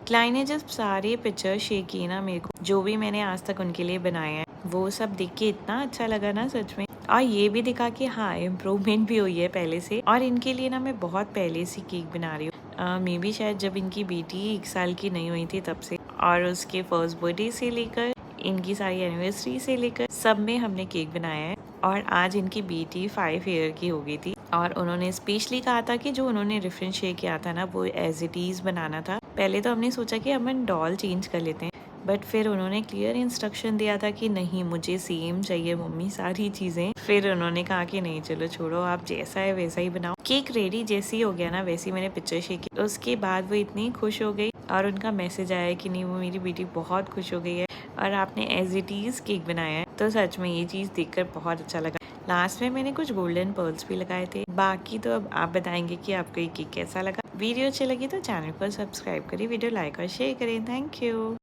Client ने जब सारे पिक्चर शेयर किए ना मेरे को, जो भी मैंने आज तक उनके लिए बनाया है, वो सब देख के इतना अच्छा लगा ना सच में। और ये भी दिखा कि हाँ इम्प्रूवमेंट भी हुई है पहले से। और इनके लिए ना मैं बहुत पहले से केक बना रही हूँ, मे बी शायद जब इनकी बेटी 1 साल की नहीं हुई थी तब से। और उसके फर्स्ट बर्थडे से लेकर इनकी सारी एनिवर्सरी से लेकर सब में हमने केक बनाया है। और आज इनकी बेटी 5 ईयर की हो गई थी और उन्होंने स्पेशली कहा था कि जो उन्होंने रेफरेंस शेयर किया था ना वो एज इट इज बनाना था। पहले तो हमने सोचा कि अपन डॉल चेंज कर लेते हैं, बट फिर उन्होंने क्लियर इंस्ट्रक्शन दिया था कि नहीं मुझे सेम चाहिए मम्मी सारी चीज़ें। फिर उन्होंने कहा कि नहीं चलो छोड़ो, आप जैसा है वैसा ही बनाओ। केक रेडी जैसी हो गया ना वैसी मैंने पिक्चर शेयर की। उसके बाद वो इतनी खुश हो गई और उनका मैसेज आया कि नहीं वो मेरी बेटी बहुत खुश हो गई है और आपने एज इट इज़ केक बनाया है। तो सच में ये चीज़ देखकर बहुत अच्छा लगा। लास्ट में मैंने कुछ गोल्डन पर्ल्स भी लगाए थे। बाकी तो अब आप बताएंगे कि आपको ये केक कैसा लगा। वीडियो अच्छी लगी तो चैनल को सब्सक्राइब करें, वीडियो लाइक और शेयर करें। Thank you.